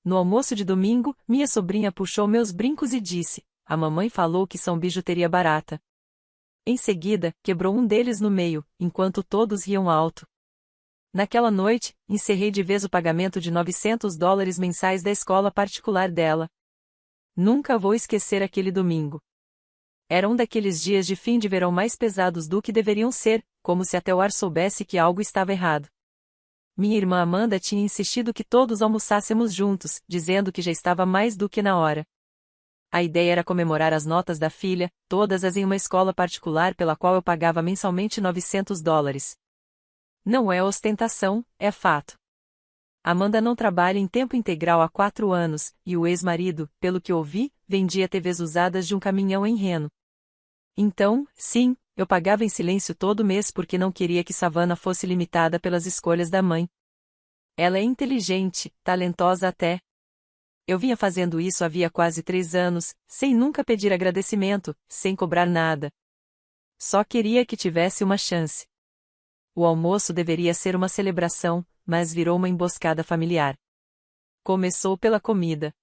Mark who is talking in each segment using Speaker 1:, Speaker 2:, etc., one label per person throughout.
Speaker 1: No almoço de domingo, minha sobrinha puxou meus brincos e disse: "A mamãe falou que são bijuteria barata." Em seguida, quebrou um deles no meio, enquanto todos riam alto. Naquela noite, encerrei de vez o pagamento de $900 mensais da escola particular dela. Nunca vou esquecer aquele domingo. Era um daqueles dias de fim de verão mais pesados do que deveriam ser, como se até o ar soubesse que algo estava errado. Minha irmã Amanda tinha insistido que todos almoçássemos juntos, dizendo que já estava mais do que na hora. A ideia era comemorar as notas da filha, todas as em uma escola particular pela qual eu pagava mensalmente $900. Não é ostentação, é fato. Amanda não trabalha em tempo integral há 4 anos, e o ex-marido, pelo que ouvi, vendia TVs usadas de um caminhão em Reno. Então, sim, eu pagava em silêncio todo mês porque não queria que Savannah fosse limitada pelas escolhas da mãe. Ela é inteligente, talentosa até. Eu vinha fazendo isso havia quase 3 anos, sem nunca pedir agradecimento, sem cobrar nada. Só queria que tivesse uma chance. O almoço deveria ser uma celebração, mas virou uma emboscada familiar. Começou pela comida.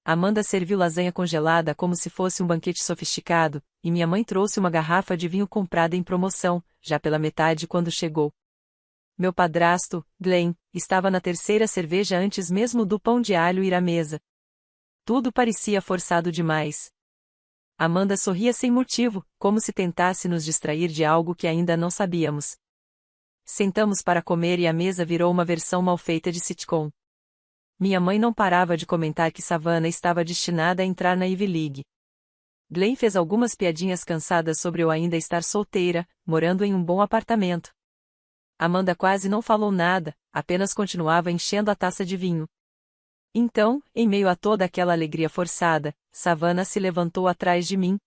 Speaker 1: Amanda serviu lasanha congelada como se fosse um banquete sofisticado, e minha mãe trouxe uma garrafa de vinho comprada em promoção, já pela metade quando chegou. Meu padrasto, Glenn, estava na 3ª cerveja antes mesmo do pão de alho ir à mesa. Tudo parecia forçado demais. Amanda sorria sem motivo, como se tentasse nos distrair de algo que ainda não sabíamos. Sentamos para comer e a mesa virou uma versão mal feita de sitcom. Minha mãe não parava de comentar que Savannah estava destinada a entrar na Ivy League. Glenn fez algumas piadinhas cansadas sobre eu ainda estar solteira, morando em um bom apartamento. Amanda quase não falou nada, apenas continuava enchendo a taça de vinho. Então, em meio a toda aquela alegria forçada, Savannah se levantou atrás de mim.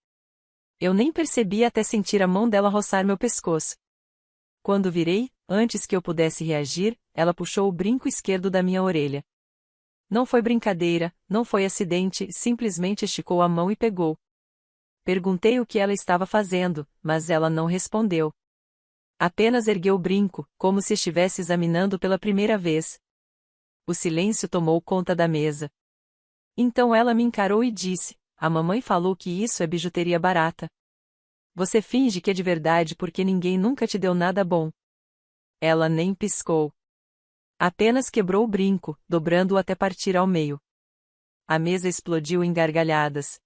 Speaker 1: Eu nem percebi até sentir a mão dela roçar meu pescoço. Quando virei, antes que eu pudesse reagir, ela puxou o brinco esquerdo da minha orelha. Não foi brincadeira, não foi acidente, simplesmente esticou a mão e pegou. Perguntei o que ela estava fazendo, mas ela não respondeu. Apenas ergueu o brinco, como se estivesse examinando pela primeira vez. O silêncio tomou conta da mesa. Então ela me encarou e disse: "A mamãe falou que isso é bijuteria barata. Você finge que é de verdade porque ninguém nunca te deu nada bom." Ela nem piscou. Apenas quebrou o brinco, dobrando-o até partir ao meio. A mesa explodiu em gargalhadas.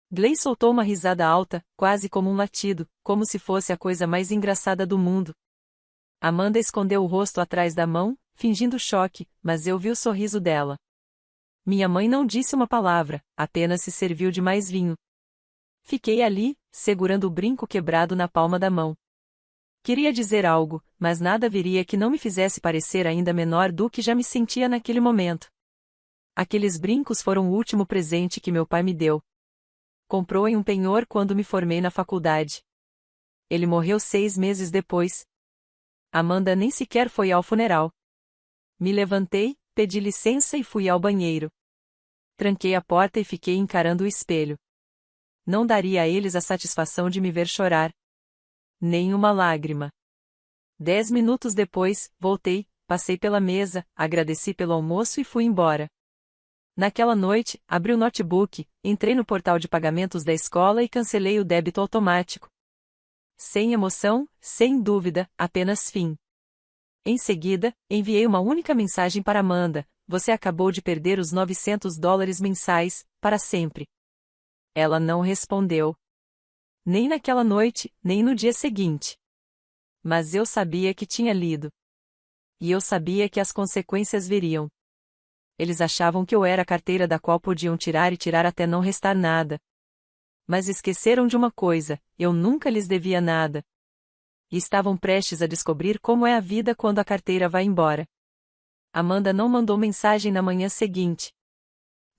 Speaker 1: Glenn soltou uma risada alta, quase como um latido, como se fosse a coisa mais engraçada do mundo. Amanda escondeu o rosto atrás da mão, fingindo choque, mas eu vi o sorriso dela. Minha mãe não disse uma palavra, apenas se serviu de mais vinho. Fiquei ali, segurando o brinco quebrado na palma da mão. Queria dizer algo, mas nada viria que não me fizesse parecer ainda menor do que já me sentia naquele momento. Aqueles brincos foram o último presente que meu pai me deu. Comprou em um penhor quando me formei na faculdade. Ele morreu 6 meses depois. Amanda nem sequer foi ao funeral. Me levantei, pedi licença e fui ao banheiro. Tranquei a porta e fiquei encarando o espelho. Não daria a eles a satisfação de me ver chorar. Nem uma lágrima. 10 minutos depois, voltei, passei pela mesa, agradeci pelo almoço e fui embora. Naquela noite, abri o notebook, entrei no portal de pagamentos da escola e cancelei o débito automático. Sem emoção, sem dúvida, apenas fim. Em seguida, enviei uma única mensagem para Amanda: "Você acabou de perder os $900 mensais, para sempre." Ela não respondeu. Nem naquela noite, nem no dia seguinte. Mas eu sabia que tinha lido. E eu sabia que as consequências viriam. Eles achavam que eu era a carteira da qual podiam tirar e tirar até não restar nada. Mas esqueceram de uma coisa: eu nunca lhes devia nada. E estavam prestes a descobrir como é a vida quando a carteira vai embora. Amanda não mandou mensagem na manhã seguinte.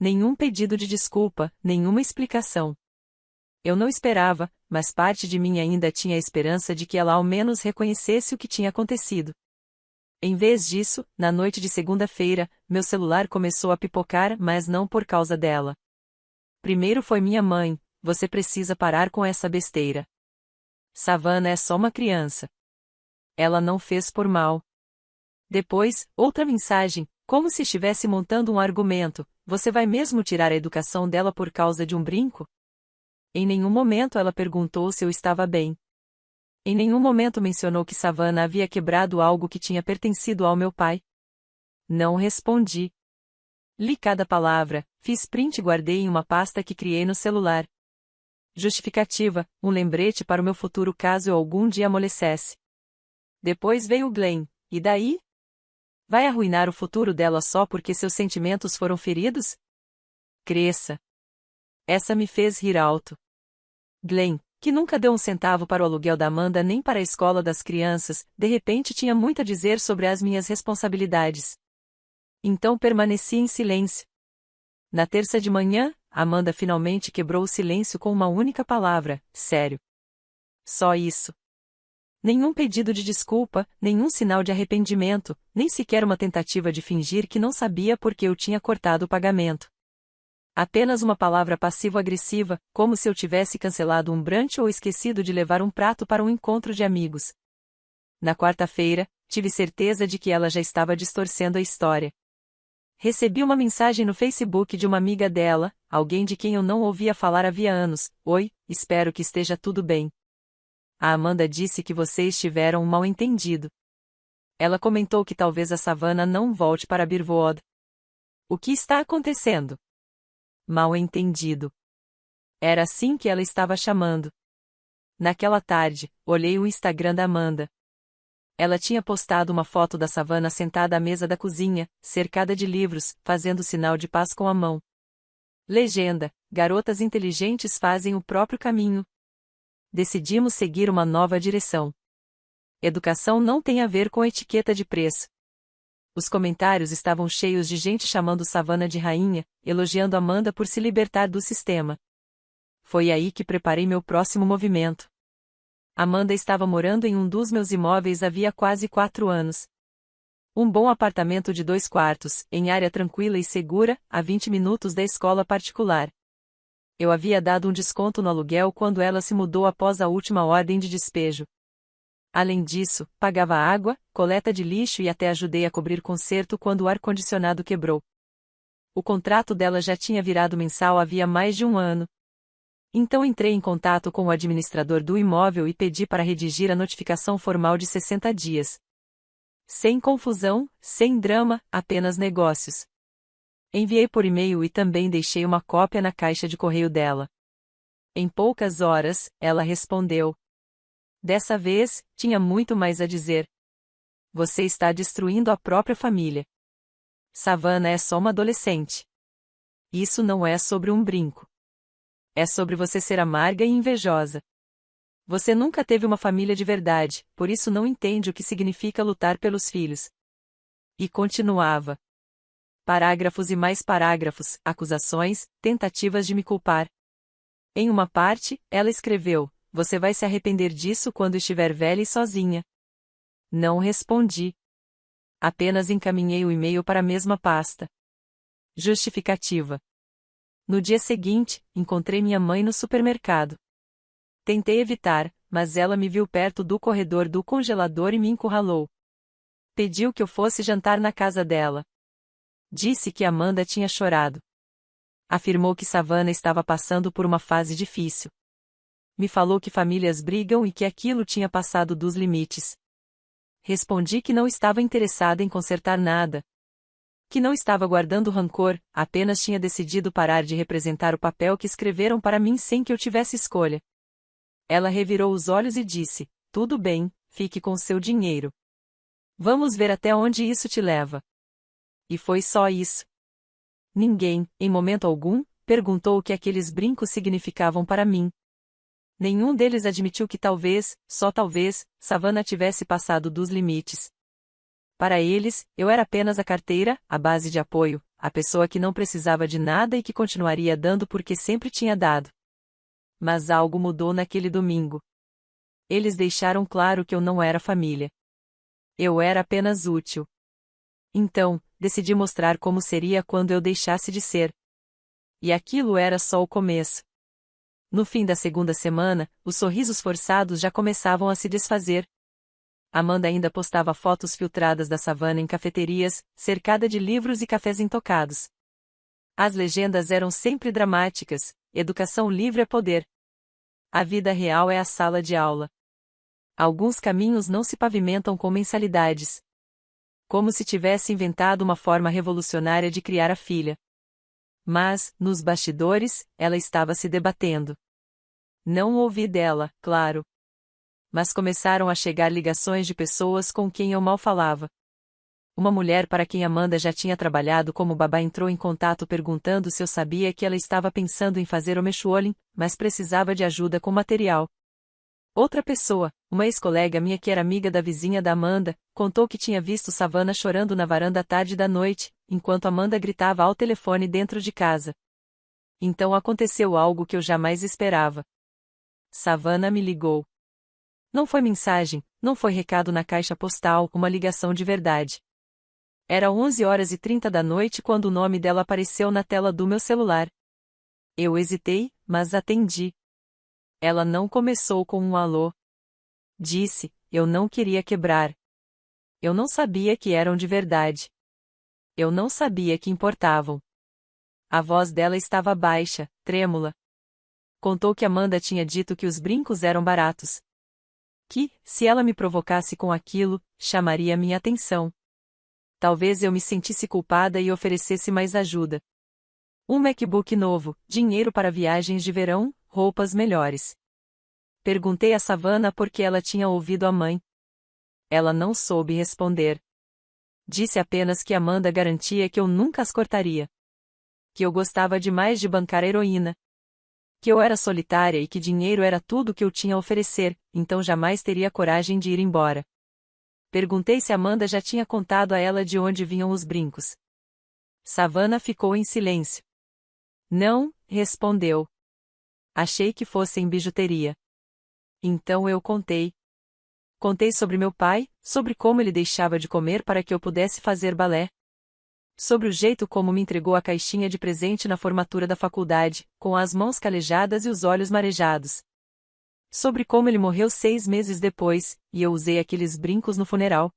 Speaker 1: Nenhum pedido de desculpa, nenhuma explicação. Eu não esperava, mas parte de mim ainda tinha a esperança de que ela ao menos reconhecesse o que tinha acontecido. Em vez disso, na noite de segunda-feira, meu celular começou a pipocar, mas não por causa dela. Primeiro foi minha mãe: "Você precisa parar com essa besteira. Savannah é só uma criança. Ela não fez por mal." Depois, outra mensagem: Como se estivesse montando um argumento: você vai mesmo tirar a educação dela por causa de um brinco? Em nenhum momento ela perguntou se eu estava bem. Em nenhum momento mencionou que Savannah havia quebrado algo que tinha pertencido ao meu pai. Não respondi. Li cada palavra, fiz print e guardei em uma pasta que criei no celular. Justificativa, um lembrete para o meu futuro caso eu algum dia amolecesse. Depois veio Glenn, e daí? Vai arruinar o futuro dela só porque seus sentimentos foram feridos? Cresça. Essa me fez rir alto. Glenn, que nunca deu um centavo para o aluguel da Amanda nem para a escola das crianças, de repente tinha muito a dizer sobre as minhas responsabilidades. Então permaneci em silêncio. Na terça de manhã, Amanda finalmente quebrou o silêncio com uma única palavra: sério. Só isso. Nenhum pedido de desculpa, nenhum sinal de arrependimento, nem sequer uma tentativa de fingir que não sabia por que eu tinha cortado o pagamento. Apenas uma palavra passivo-agressiva, como se eu tivesse cancelado um brunch ou esquecido de levar um prato para um encontro de amigos. Na quarta-feira, tive certeza de que ela já estava distorcendo a história. Recebi uma mensagem no Facebook de uma amiga dela, alguém de quem eu não ouvia falar havia anos: oi, espero que esteja tudo bem. A Amanda disse que vocês tiveram um mal-entendido. Ela comentou que talvez a Savannah não volte para Birwood. O que está acontecendo? Mal-entendido. Era assim que ela estava chamando. Naquela tarde, olhei o Instagram da Amanda. Ela tinha postado uma foto da Savannah sentada à mesa da cozinha, cercada de livros, fazendo sinal de paz com a mão. Legenda: garotas inteligentes fazem o próprio caminho. Decidimos seguir uma nova direção. Educação não tem a ver com etiqueta de preço. Os comentários estavam cheios de gente chamando Savannah de rainha, elogiando Amanda por se libertar do sistema. Foi aí que preparei meu próximo movimento. Amanda estava morando em um dos meus imóveis havia quase 4 anos. Um bom apartamento de 2 quartos, em área tranquila e segura, a 20 minutos da escola particular. Eu havia dado um desconto no aluguel quando ela se mudou após a última ordem de despejo. Além disso, pagava água, coleta de lixo e até ajudei a cobrir conserto quando o ar-condicionado quebrou. O contrato dela já tinha virado mensal havia mais de um ano. Então entrei em contato com o administrador do imóvel e pedi para redigir a notificação formal de 60 dias. Sem confusão, sem drama, apenas negócios. Enviei por e-mail e também deixei uma cópia na caixa de correio dela. Em poucas horas, ela respondeu. Dessa vez, tinha muito mais a dizer. Você está destruindo a própria família. Savannah é só uma adolescente. Isso não é sobre um brinco. É sobre você ser amarga e invejosa. Você nunca teve uma família de verdade, por isso não entende o que significa lutar pelos filhos. E continuava. Parágrafos e mais parágrafos, acusações, tentativas de me culpar. Em uma parte, ela escreveu: você vai se arrepender disso quando estiver velha e sozinha. Não respondi. Apenas encaminhei o e-mail para a mesma pasta. Justificativa. No dia seguinte, encontrei minha mãe no supermercado. Tentei evitar, mas ela me viu perto do corredor do congelador e me encurralou. Pediu que eu fosse jantar na casa dela. Disse que Amanda tinha chorado. Afirmou que Savannah estava passando por uma fase difícil. Me falou que famílias brigam e que aquilo tinha passado dos limites. Respondi que não estava interessada em consertar nada. Que não estava guardando rancor, apenas tinha decidido parar de representar o papel que escreveram para mim sem que eu tivesse escolha. Ela revirou os olhos e disse: tudo bem, fique com seu dinheiro. Vamos ver até onde isso te leva. E foi só isso. Ninguém, em momento algum, perguntou o que aqueles brincos significavam para mim. Nenhum deles admitiu que talvez, só talvez, Savannah tivesse passado dos limites. Para eles, eu era apenas a carteira, a base de apoio, a pessoa que não precisava de nada e que continuaria dando porque sempre tinha dado. Mas algo mudou naquele domingo. Eles deixaram claro que eu não era família. Eu era apenas útil. Então, decidi mostrar como seria quando eu deixasse de ser. E aquilo era só o começo. No fim da segunda semana, os sorrisos forçados já começavam a se desfazer. Amanda ainda postava fotos filtradas da Savannah em cafeterias, cercada de livros e cafés intocados. As legendas eram sempre dramáticas: educação livre é poder. A vida real é a sala de aula. Alguns caminhos não se pavimentam com mensalidades. Como se tivesse inventado uma forma revolucionária de criar a filha. Mas, nos bastidores, ela estava se debatendo. Não ouvi dela, claro. Mas começaram a chegar ligações de pessoas com quem eu mal falava. Uma mulher para quem Amanda já tinha trabalhado como babá entrou em contato perguntando se eu sabia que ela estava pensando em fazer o homeschooling, mas precisava de ajuda com material. Outra pessoa, uma ex-colega minha que era amiga da vizinha da Amanda, contou que tinha visto Savannah chorando na varanda à tarde da noite, enquanto Amanda gritava ao telefone dentro de casa. Então aconteceu algo que eu jamais esperava. Savannah me ligou. Não foi mensagem, não foi recado na caixa postal, uma ligação de verdade. Era 11h30 da noite quando o nome dela apareceu na tela do meu celular. Eu hesitei, mas atendi. Ela não começou com um alô. Disse: eu não queria quebrar. Eu não sabia que eram de verdade. Eu não sabia que importavam. A voz dela estava baixa, trêmula. Contou que Amanda tinha dito que os brincos eram baratos. Que, se ela me provocasse com aquilo, chamaria minha atenção. Talvez eu me sentisse culpada e oferecesse mais ajuda. Um MacBook novo, dinheiro para viagens de verão, roupas melhores. Perguntei a Savannah por que ela tinha ouvido a mãe. Ela não soube responder. Disse apenas que Amanda garantia que eu nunca as cortaria. Que eu gostava demais de bancar heroína. Que eu era solitária e que dinheiro era tudo que eu tinha a oferecer, então jamais teria coragem de ir embora. Perguntei se Amanda já tinha contado a ela de onde vinham os brincos. Savannah ficou em silêncio. Não, respondeu. Achei que fossem bijuteria. Então eu contei. Contei sobre meu pai, sobre como ele deixava de comer para que eu pudesse fazer balé. Sobre o jeito como me entregou a caixinha de presente na formatura da faculdade, com as mãos calejadas e os olhos marejados. Sobre como ele morreu 6 meses depois, e eu usei aqueles brincos no funeral.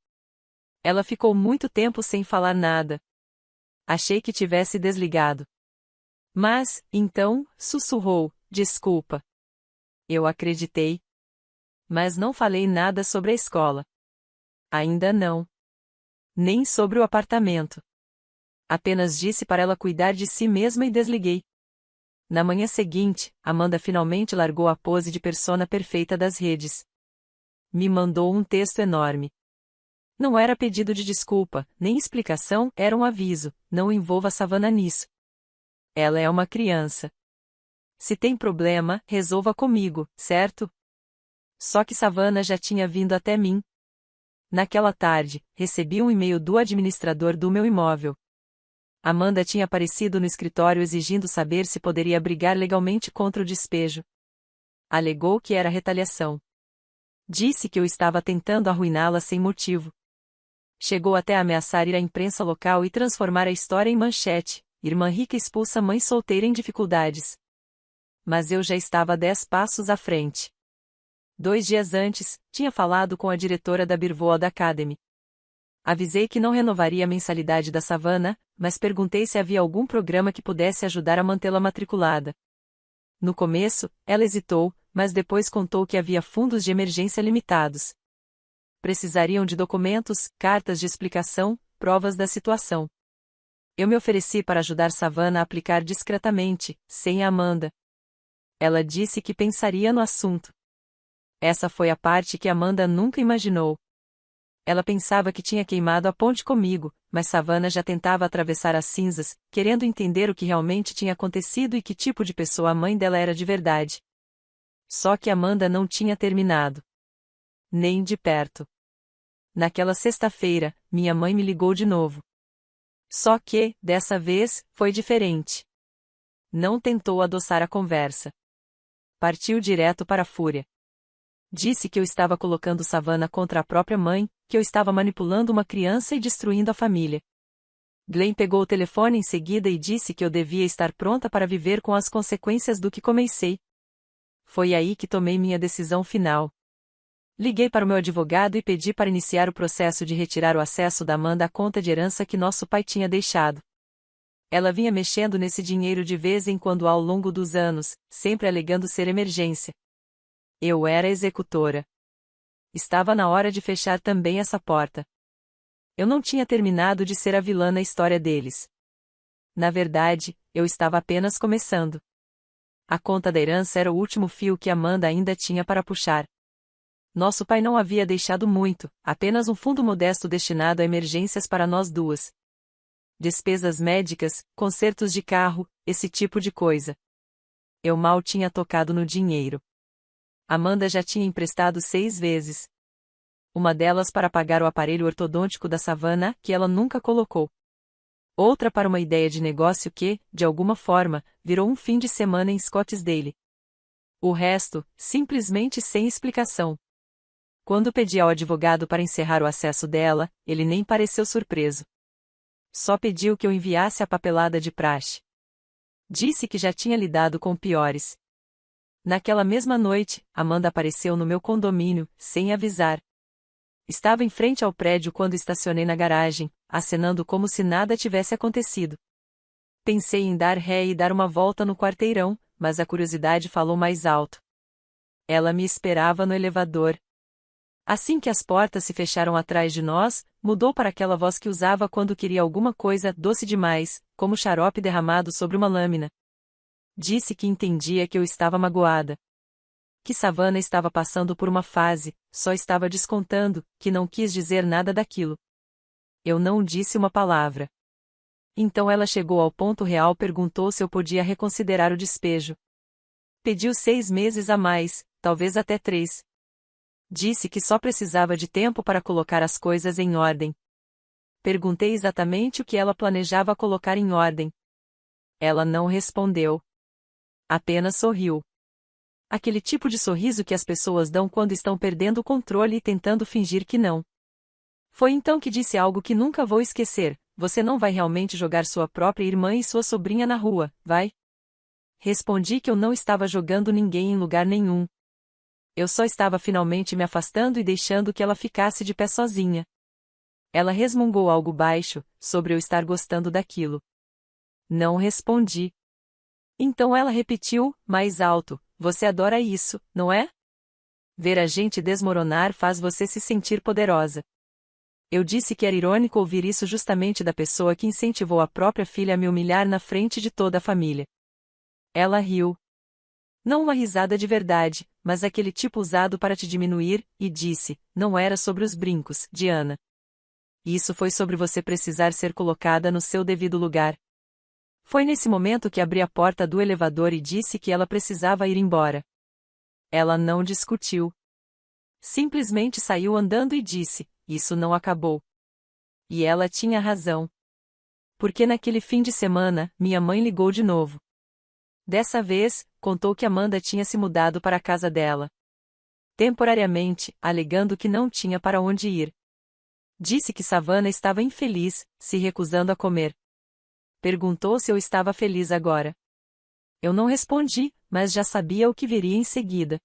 Speaker 1: Ela ficou muito tempo sem falar nada. Achei que tivesse desligado. Mas, então, sussurrou: desculpa. Eu acreditei. Mas não falei nada sobre a escola. Ainda não. Nem sobre o apartamento. Apenas disse para ela cuidar de si mesma e desliguei. Na manhã seguinte, Amanda finalmente largou a pose de persona perfeita das redes. Me mandou um texto enorme. Não era pedido de desculpa, nem explicação, era um aviso: não envolva Savannah nisso. Ela é uma criança. Se tem problema, resolva comigo, certo? Só que Savannah já tinha vindo até mim. Naquela tarde, recebi um e-mail do administrador do meu imóvel. Amanda tinha aparecido no escritório exigindo saber se poderia brigar legalmente contra o despejo. Alegou que era retaliação. Disse que eu estava tentando arruiná-la sem motivo. Chegou até a ameaçar ir à imprensa local e transformar a história em manchete: irmã rica expulsa mãe solteira em dificuldades. Mas eu já estava 10 passos à frente. 2 dias antes, tinha falado com a diretora da Birwood Academy. Avisei que não renovaria a mensalidade da Savannah, mas perguntei se havia algum programa que pudesse ajudar a mantê-la matriculada. No começo, ela hesitou, mas depois contou que havia fundos de emergência limitados. Precisariam de documentos, cartas de explicação, provas da situação. Eu me ofereci para ajudar Savannah a aplicar discretamente, sem a Amanda. Ela disse que pensaria no assunto. Essa foi a parte que Amanda nunca imaginou. Ela pensava que tinha queimado a ponte comigo, mas Savannah já tentava atravessar as cinzas, querendo entender o que realmente tinha acontecido e que tipo de pessoa a mãe dela era de verdade. Só que Amanda não tinha terminado. Nem de perto. Naquela sexta-feira, minha mãe me ligou de novo. Só que, dessa vez, foi diferente. Não tentou adoçar a conversa. Partiu direto para a fúria. Disse que eu estava colocando Savannah contra a própria mãe, que eu estava manipulando uma criança e destruindo a família. Glenn pegou o telefone em seguida e disse que eu devia estar pronta para viver com as consequências do que comecei. Foi aí que tomei minha decisão final. Liguei para o meu advogado e pedi para iniciar o processo de retirar o acesso da Amanda à conta de herança que nosso pai tinha deixado. Ela vinha mexendo nesse dinheiro de vez em quando ao longo dos anos, sempre alegando ser emergência. Eu era executora. Estava na hora de fechar também essa porta. Eu não tinha terminado de ser a vilã na história deles. Na verdade, eu estava apenas começando. A conta da herança era o último fio que Amanda ainda tinha para puxar. Nosso pai não havia deixado muito, apenas um fundo modesto destinado a emergências para nós duas. Despesas médicas, consertos de carro, esse tipo de coisa. Eu mal tinha tocado no dinheiro. Amanda já tinha emprestado 6 vezes. Uma delas para pagar o aparelho ortodôntico da Savannah, que ela nunca colocou. Outra para uma ideia de negócio que, de alguma forma, virou um fim de semana em Scottsdale. O resto, simplesmente sem explicação. Quando pedi ao advogado para encerrar o acesso dela, ele nem pareceu surpreso. Só pediu que eu enviasse a papelada de praxe. Disse que já tinha lidado com piores. Naquela mesma noite, Amanda apareceu no meu condomínio, sem avisar. Estava em frente ao prédio quando estacionei na garagem, acenando como se nada tivesse acontecido. Pensei em dar ré e dar uma volta no quarteirão, mas a curiosidade falou mais alto. Ela me esperava no elevador. Assim que as portas se fecharam atrás de nós, mudou para aquela voz que usava quando queria alguma coisa doce demais, como xarope derramado sobre uma lâmina. Disse que entendia que eu estava magoada. Que Savannah estava passando por uma fase, só estava descontando, que não quis dizer nada daquilo. Eu não disse uma palavra. Então ela chegou ao ponto real, perguntou se eu podia reconsiderar o despejo. Pediu 6 meses a mais, talvez até 3. Disse que só precisava de tempo para colocar as coisas em ordem. Perguntei exatamente o que ela planejava colocar em ordem. Ela não respondeu. Apenas sorriu. Aquele tipo de sorriso que as pessoas dão quando estão perdendo o controle e tentando fingir que não. Foi então que disse algo que nunca vou esquecer: você não vai realmente jogar sua própria irmã e sua sobrinha na rua, vai? Respondi que eu não estava jogando ninguém em lugar nenhum. Eu só estava finalmente me afastando e deixando que ela ficasse de pé sozinha. Ela resmungou algo baixo, sobre eu estar gostando daquilo. Não respondi. Então ela repetiu, mais alto: você adora isso, não é? Ver a gente desmoronar faz você se sentir poderosa. Eu disse que era irônico ouvir isso justamente da pessoa que incentivou a própria filha a me humilhar na frente de toda a família. Ela riu. Não uma risada de verdade, mas aquele tipo usado para te diminuir, e disse: não era sobre os brincos, Diana. Isso foi sobre você precisar ser colocada no seu devido lugar. Foi nesse momento que abri a porta do elevador e disse que ela precisava ir embora. Ela não discutiu. Simplesmente saiu andando e disse: isso não acabou. E ela tinha razão. Porque naquele fim de semana, minha mãe ligou de novo. Dessa vez, contou que Amanda tinha se mudado para a casa dela. Temporariamente, alegando que não tinha para onde ir. Disse que Savannah estava infeliz, se recusando a comer. Perguntou se eu estava feliz agora. Eu não respondi, mas já sabia o que viria em seguida.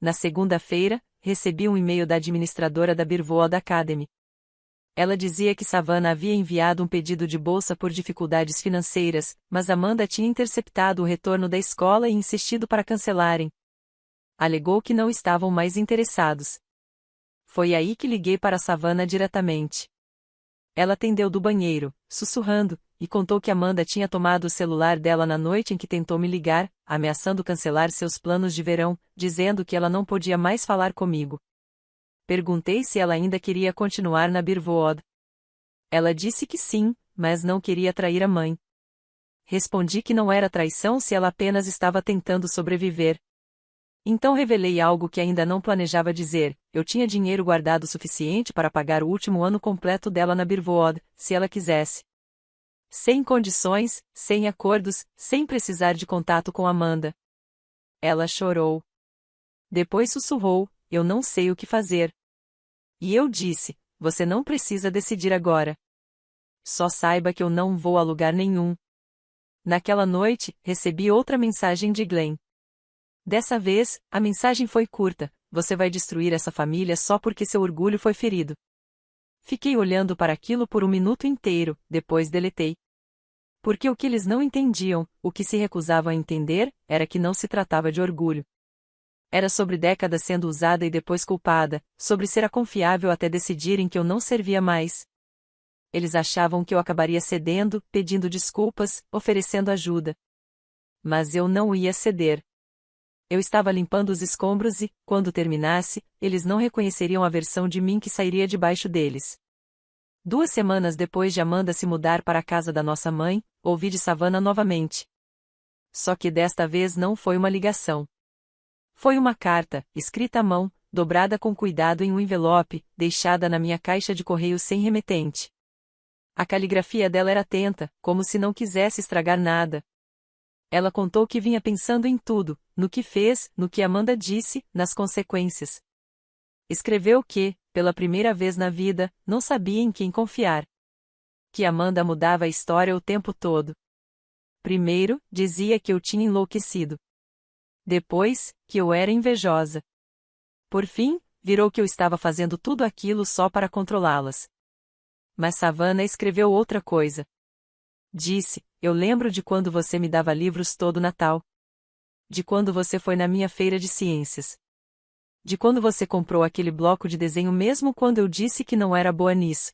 Speaker 1: Na segunda-feira, recebi um e-mail da administradora da Birwood Academy. Ela dizia que Savannah havia enviado um pedido de bolsa por dificuldades financeiras, mas Amanda tinha interceptado o retorno da escola e insistido para cancelarem. Alegou que não estavam mais interessados. Foi aí que liguei para Savannah diretamente. Ela atendeu do banheiro, sussurrando, e contou que Amanda tinha tomado o celular dela na noite em que tentou me ligar, ameaçando cancelar seus planos de verão, dizendo que ela não podia mais falar comigo. Perguntei se ela ainda queria continuar na Birwood. Ela disse que sim, mas não queria trair a mãe. Respondi que não era traição se ela apenas estava tentando sobreviver. Então revelei algo que ainda não planejava dizer: eu tinha dinheiro guardado o suficiente para pagar o último ano completo dela na Birwood, se ela quisesse. Sem condições, sem acordos, sem precisar de contato com Amanda. Ela chorou. Depois sussurrou: eu não sei o que fazer. E eu disse: você não precisa decidir agora. Só saiba que eu não vou a lugar nenhum. Naquela noite, recebi outra mensagem de Glenn. Dessa vez, a mensagem foi curta: você vai destruir essa família só porque seu orgulho foi ferido. Fiquei olhando para aquilo por um minuto inteiro, depois deletei. Porque o que eles não entendiam, o que se recusavam a entender, era que não se tratava de orgulho. Era sobre décadas sendo usada e depois culpada, sobre ser a confiável até decidirem que eu não servia mais. Eles achavam que eu acabaria cedendo, pedindo desculpas, oferecendo ajuda. Mas eu não ia ceder. Eu estava limpando os escombros e, quando terminasse, eles não reconheceriam a versão de mim que sairia debaixo deles. 2 semanas depois de Amanda se mudar para a casa da nossa mãe, ouvi de Savannah novamente. Só que desta vez não foi uma ligação. Foi uma carta, escrita à mão, dobrada com cuidado em um envelope, deixada na minha caixa de correio sem remetente. A caligrafia dela era atenta, como se não quisesse estragar nada. Ela contou que vinha pensando em tudo, no que fez, no que Amanda disse, nas consequências. Escreveu que, pela primeira vez na vida, não sabia em quem confiar. Que Amanda mudava a história o tempo todo. Primeiro, dizia que eu tinha enlouquecido. Depois, que eu era invejosa. Por fim, virou que eu estava fazendo tudo aquilo só para controlá-las. Mas Savannah escreveu outra coisa. Disse, eu lembro de quando você me dava livros todo Natal. De quando você foi na minha feira de ciências. De quando você comprou aquele bloco de desenho mesmo quando eu disse que não era boa nisso.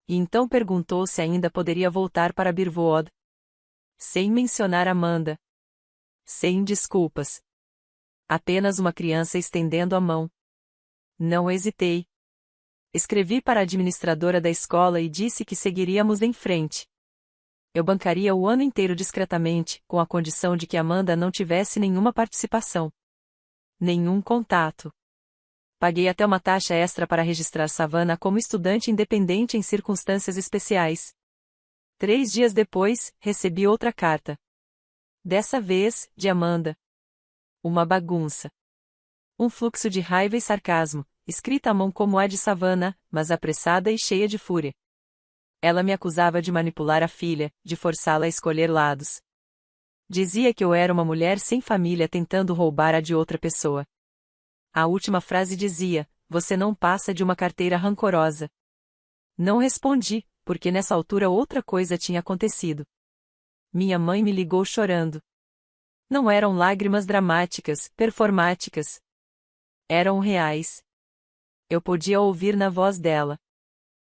Speaker 1: E então perguntou se ainda poderia voltar para Birwood. Sem mencionar Amanda. Sem desculpas. Apenas uma criança estendendo a mão. Não hesitei. Escrevi para a administradora da escola e disse que seguiríamos em frente. Eu bancaria o ano inteiro discretamente, com a condição de que Amanda não tivesse nenhuma participação. Nenhum contato. Paguei até uma taxa extra para registrar Savannah como estudante independente em circunstâncias especiais. 3 dias depois, recebi outra carta. Dessa vez, de Amanda. Uma bagunça. Um fluxo de raiva e sarcasmo, escrita à mão como a de Savannah, mas apressada e cheia de fúria. Ela me acusava de manipular a filha, de forçá-la a escolher lados. Dizia que eu era uma mulher sem família tentando roubar a de outra pessoa. A última frase dizia, você não passa de uma carteira rancorosa. Não respondi, porque nessa altura outra coisa tinha acontecido. Minha mãe me ligou chorando. Não eram lágrimas dramáticas, performáticas. Eram reais. Eu podia ouvir na voz dela.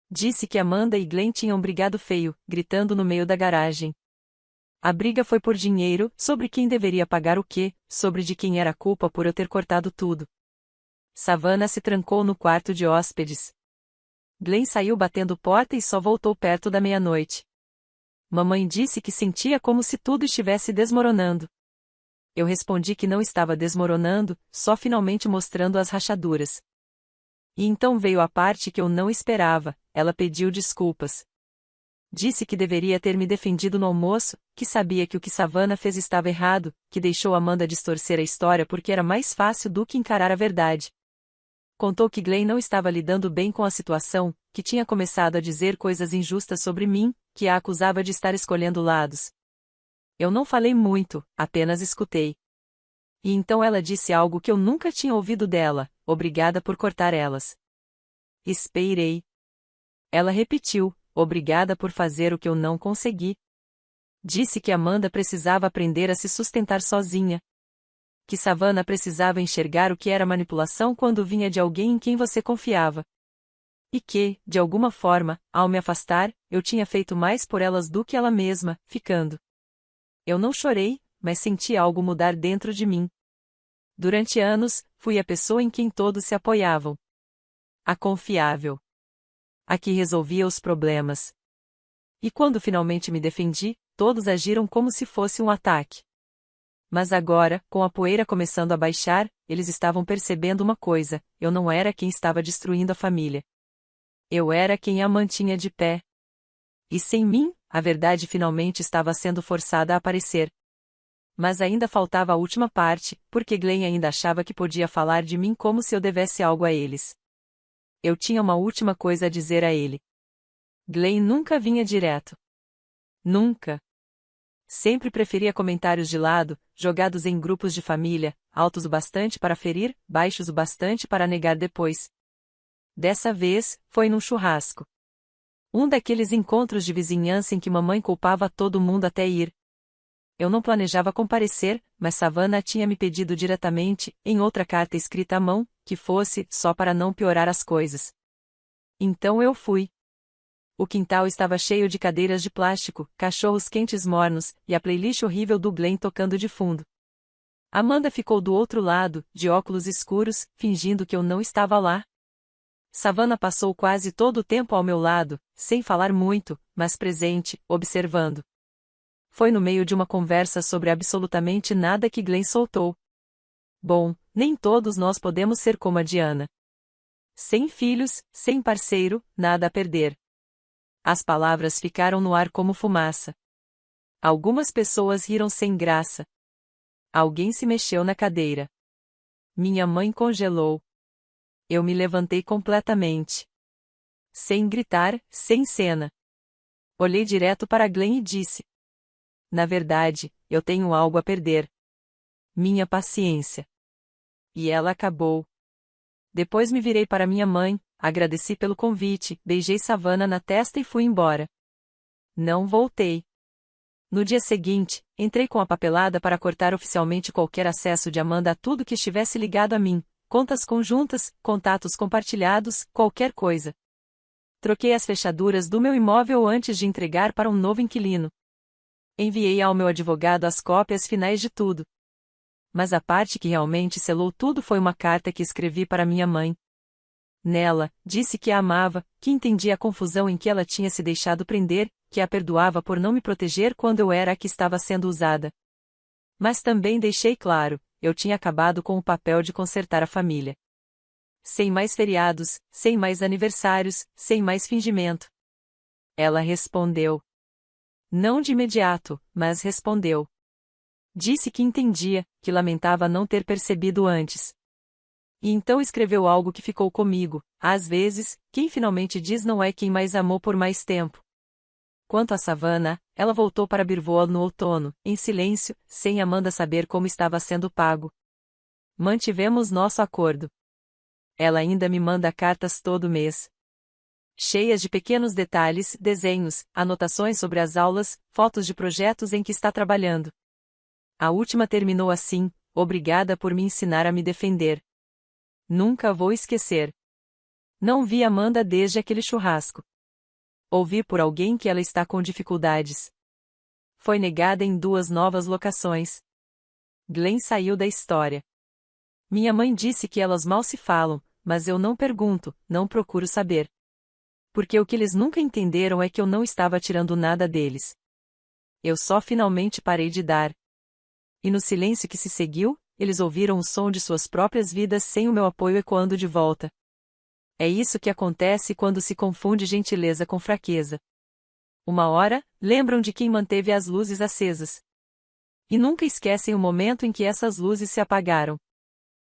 Speaker 1: Disse que Amanda e Glenn tinham brigado feio, gritando no meio da garagem. A briga foi por dinheiro, sobre quem deveria pagar o quê, sobre de quem era a culpa por eu ter cortado tudo. Savannah se trancou no quarto de hóspedes. Glenn saiu batendo porta e só voltou perto da meia-noite. Mamãe disse que sentia como se tudo estivesse desmoronando. Eu respondi que não estava desmoronando, só finalmente mostrando as rachaduras. E então veio a parte que eu não esperava, ela pediu desculpas. Disse que deveria ter me defendido no almoço, que sabia que o que Savannah fez estava errado, que deixou Amanda distorcer a história porque era mais fácil do que encarar a verdade. Contou que Glenn não estava lidando bem com a situação, que tinha começado a dizer coisas injustas sobre mim, que a acusava de estar escolhendo lados. Eu não falei muito, apenas escutei. E então ela disse algo que eu nunca tinha ouvido dela, obrigada por cortar elas. Esperei. Ela repetiu, obrigada por fazer o que eu não consegui. Disse que Amanda precisava aprender a se sustentar sozinha. Que Savannah precisava enxergar o que era manipulação quando vinha de alguém em quem você confiava. E que, de alguma forma, ao me afastar, eu tinha feito mais por elas do que ela mesma, ficando. Eu não chorei, mas senti algo mudar dentro de mim. Durante anos, fui a pessoa em quem todos se apoiavam. A confiável. A que resolvia os problemas. E quando finalmente me defendi, todos agiram como se fosse um ataque. Mas agora, com a poeira começando a baixar, eles estavam percebendo uma coisa, eu não era quem estava destruindo a família. Eu era quem a mantinha de pé. E sem mim, a verdade finalmente estava sendo forçada a aparecer. Mas ainda faltava a última parte, porque Glenn ainda achava que podia falar de mim como se eu devesse algo a eles. Eu tinha uma última coisa a dizer a ele. Glenn nunca vinha direto. Nunca. Sempre preferia comentários de lado, jogados em grupos de família, altos o bastante para ferir, baixos o bastante para negar depois. Dessa vez, foi num churrasco. Um daqueles encontros de vizinhança em que mamãe culpava todo mundo até ir. Eu não planejava comparecer, mas Savannah tinha me pedido diretamente, em outra carta escrita à mão, que fosse, só para não piorar as coisas. Então eu fui. O quintal estava cheio de cadeiras de plástico, cachorros quentes mornos, e a playlist horrível do Glenn tocando de fundo. Amanda ficou do outro lado, de óculos escuros, fingindo que eu não estava lá. Savannah passou quase todo o tempo ao meu lado, sem falar muito, mas presente, observando. Foi no meio de uma conversa sobre absolutamente nada que Glenn soltou. Bom, nem todos nós podemos ser como a Diana. Sem filhos, sem parceiro, nada a perder. As palavras ficaram no ar como fumaça. Algumas pessoas riram sem graça. Alguém se mexeu na cadeira. Minha mãe congelou. Eu me levantei completamente. Sem gritar, sem cena. Olhei direto para Glenn e disse: na verdade, eu tenho algo a perder. Minha paciência. E ela acabou. Depois me virei para minha mãe, agradeci pelo convite, beijei Savannah na testa e fui embora. Não voltei. No dia seguinte, entrei com a papelada para cortar oficialmente qualquer acesso de Amanda a tudo que estivesse ligado a mim, contas conjuntas, contatos compartilhados, qualquer coisa. Troquei as fechaduras do meu imóvel antes de entregar para um novo inquilino. Enviei ao meu advogado as cópias finais de tudo. Mas a parte que realmente selou tudo foi uma carta que escrevi para minha mãe. Nela, disse que a amava, que entendia a confusão em que ela tinha se deixado prender, que a perdoava por não me proteger quando eu era a que estava sendo usada. Mas também deixei claro, eu tinha acabado com o papel de consertar a família. Sem mais feriados, sem mais aniversários, sem mais fingimento. Ela respondeu. Não de imediato, mas respondeu. Disse que entendia, que lamentava não ter percebido antes. E então escreveu algo que ficou comigo: às vezes, quem finalmente diz não é quem mais amou por mais tempo. Quanto a Savannah, ela voltou para Birwood no outono, em silêncio, sem Amanda saber como estava sendo pago. Mantivemos nosso acordo. Ela ainda me manda cartas todo mês. Cheias de pequenos detalhes, desenhos, anotações sobre as aulas, fotos de projetos em que está trabalhando. A última terminou assim: obrigada por me ensinar a me defender. Nunca vou esquecer. Não vi Amanda desde aquele churrasco. Ouvi por alguém que ela está com dificuldades. Foi negada em 2 novas locações. Glenn saiu da história. Minha mãe disse que elas mal se falam, mas eu não pergunto, não procuro saber. Porque o que eles nunca entenderam é que eu não estava tirando nada deles. Eu só finalmente parei de dar. E no silêncio que se seguiu, eles ouviram o som de suas próprias vidas sem o meu apoio ecoando de volta. É isso que acontece quando se confunde gentileza com fraqueza. Uma hora, lembram de quem manteve as luzes acesas. E nunca esquecem o momento em que essas luzes se apagaram.